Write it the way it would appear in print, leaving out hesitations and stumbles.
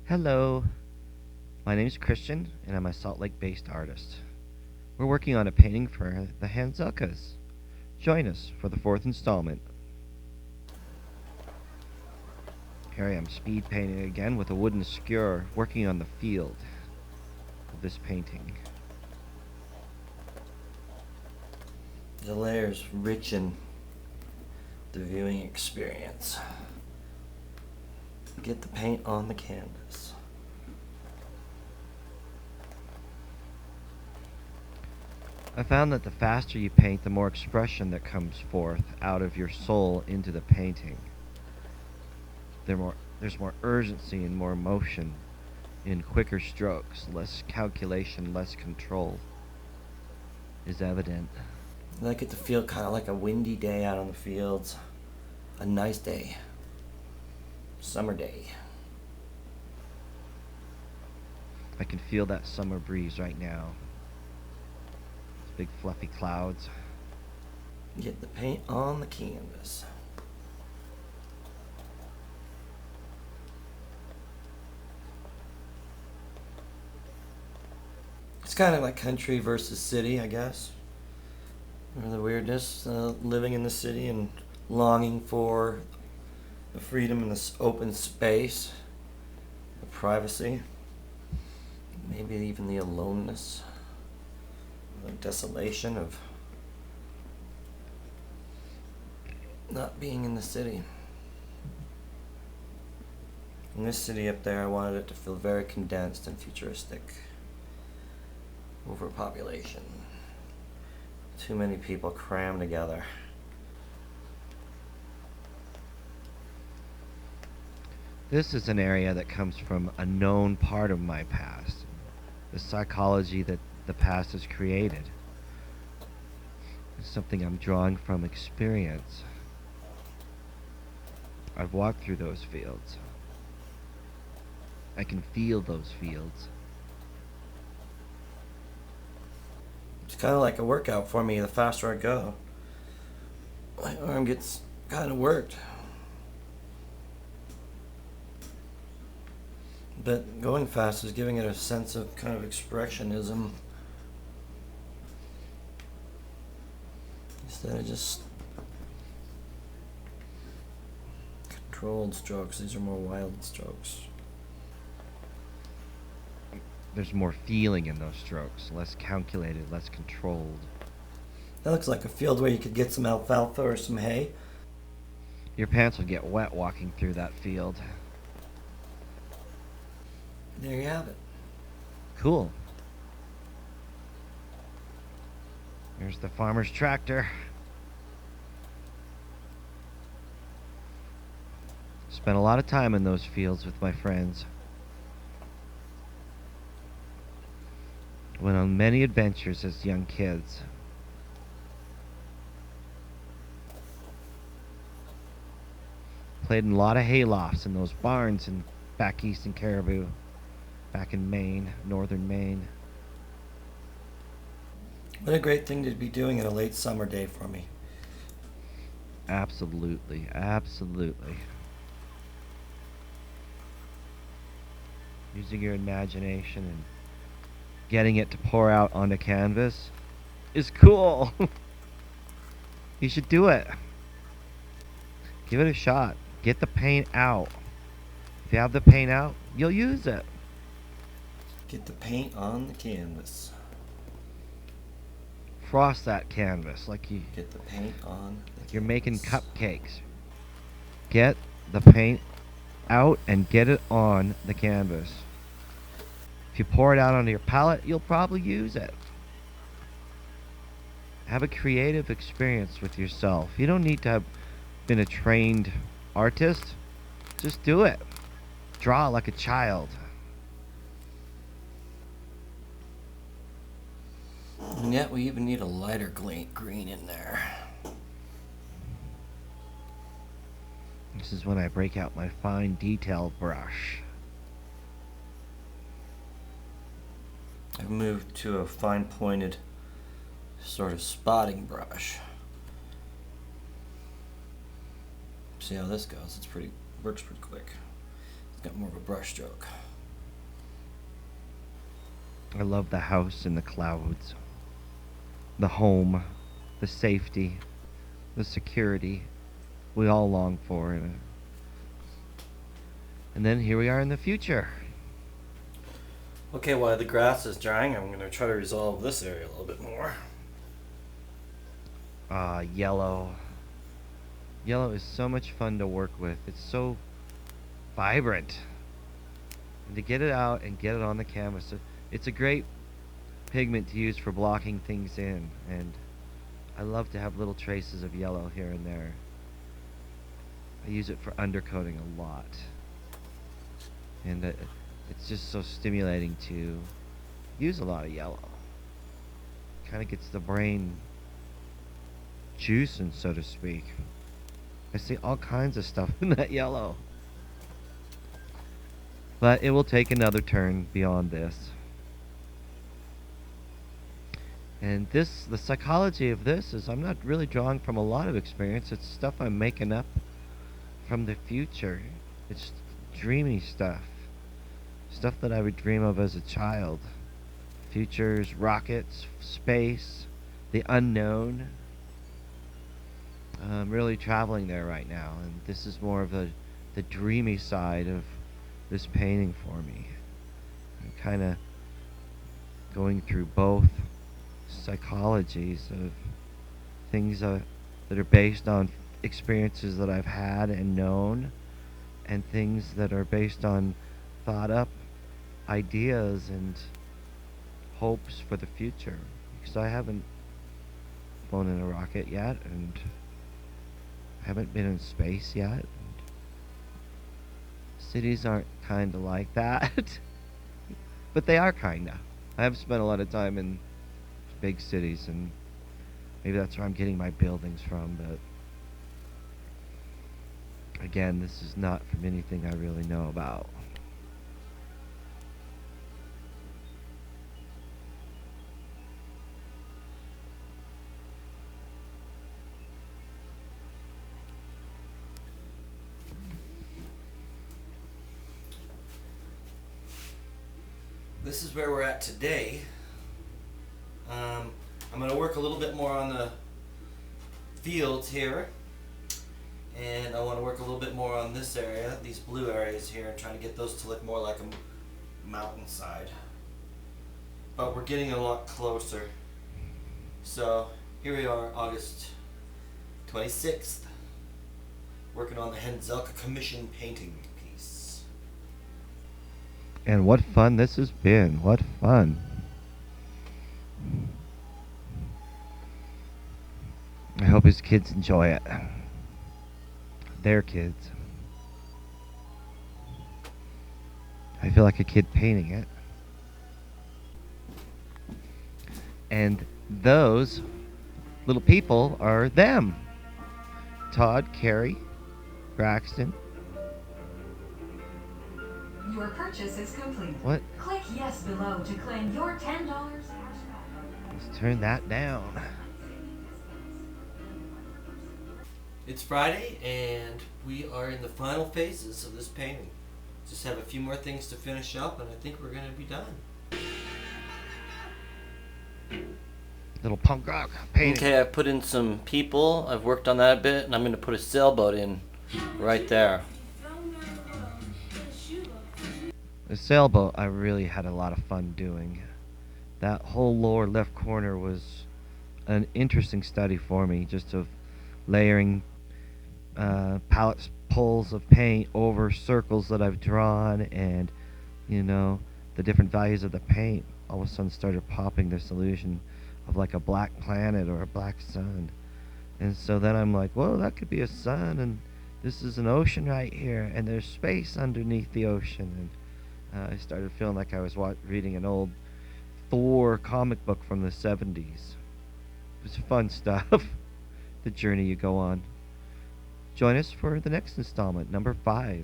Hello, my name is Christian, and I'm a Salt Lake based artist. We're working on a painting for the Hanzelkas. Join us for the fourth installment. Here I am speed painting again with a wooden skewer, working on the field of this painting. The layers richen the viewing experience. Get the paint on the canvas. I found that the faster you paint, the more expression that comes forth out of your soul into the painting. There's more urgency and more emotion in quicker strokes. Less calculation, less control is evident. I like it to feel kind of like a windy day out on the fields. A nice day. Summer day. I can feel that summer breeze right now. Those big fluffy clouds. Get the paint on the canvas. It's kind of like country versus city, I guess. Or the weirdness, living in the city and longing for the freedom and this open space, the privacy, maybe even the aloneness, the desolation of not being in the city. In this city up there, I wanted it to feel very condensed and futuristic. Overpopulation. Too many people crammed together. This is an area that comes from a known part of my past, the psychology that the past has created. It's something I'm drawing from experience. I've walked through those fields. I can feel those fields. It's kind of like a workout for me. The faster I go, my arm gets kind of worked. But going fast is giving it a sense of kind of expressionism instead of just controlled strokes. These are more wild strokes. There's more feeling in those strokes, less calculated, less controlled. That looks like a field where you could get some alfalfa or some hay. Your pants will get wet walking through that field. There you have it. Cool. There's the farmer's tractor. Spent a lot of time in those fields with my friends. Went on many adventures as young kids. Played in a lot of haylofts in those barns in back east in Caribou, back in Maine, northern Maine. What a great thing to be doing in a late summer day for me. Absolutely, absolutely. Using your imagination and getting it to pour out onto canvas is cool. You should do it. Give it a shot. Get the paint out. If you have the paint out, you'll use it. Get the paint on the canvas. Frost that canvas like Get the paint on the you're making canvas. cupcakes. Get the paint out and get it on the canvas. If you pour it out onto your palette, you'll probably use it. Have a creative experience with yourself. You don't need to have been a trained artist. Just do it. Draw like a child. And yet we even need a lighter green in there. This is when I break out my fine detail brush. I've moved to a fine pointed sort of spotting brush. See how this goes. Works pretty quick. It's got more of a brush stroke. I love the house in the clouds, the home, the safety, the security we all long for. And then here we are in the future. Okay, while the grass is drying, I'm going to try to resolve this area a little bit more. Yellow. Yellow is so much fun to work with. It's so vibrant. And to get it out and get it on the canvas, it's a great pigment to use for blocking things in. And I love to have little traces of yellow here and there. I use it for undercoating a lot. And it's just so stimulating to use a lot of yellow. Kind of gets the brain juicing, so to speak. I see all kinds of stuff in that yellow. But it will take another turn beyond this. And this, the psychology of this is I'm not really drawing from a lot of experience. It's stuff I'm making up from the future. It's dreamy stuff. Stuff that I would dream of as a child. Futures, rockets, space, the unknown. I'm really traveling there right now, and this is more of the dreamy side of this painting for me. I'm kind of going through both psychologies of things that are based on experiences that I've had and known, and things that are based on thought up ideas and hopes for the future. Because I haven't flown in a rocket yet, and I haven't been in space yet. Cities aren't kind of like that. But they are kind of. I have spent a lot of time in big cities, and maybe that's where I'm getting my buildings from, but again, this is not from anything I really know about. This is where we're at today. I'm going to work a little bit more on the fields here, and I want to work a little bit more on this area, these blue areas here, and trying to get those to look more like a mountainside. But we're getting a lot closer. So here we are, August 26th, working on the Hanzelka commission painting piece. And what fun this has been. What fun. I hope his kids enjoy it. Their kids. I feel like a kid painting it. And those little people are them. Todd, Carrie, Braxton. Your purchase is complete. What? Click yes below to claim your $10 cashback. Let's turn that down. It's Friday, and we are in the final phases of this painting. Just have a few more things to finish up, and I think we're going to be done. Little punk rock painting. Okay, I've put in some people. I've worked on that a bit, and I'm going to put a sailboat in right there. The sailboat I really had a lot of fun doing. That whole lower left corner was an interesting study for me, just of layering palette pulls of paint over circles that I've drawn, and you know, the different values of the paint all of a sudden started popping this illusion of like a black planet or a black sun. And so then I'm like, whoa, that could be a sun, and this is an ocean right here, and there's space underneath the ocean. And I started feeling like I was reading an old Thor comic book from the 70s. It was fun stuff. The journey you go on. Join us for the next installment, number 5.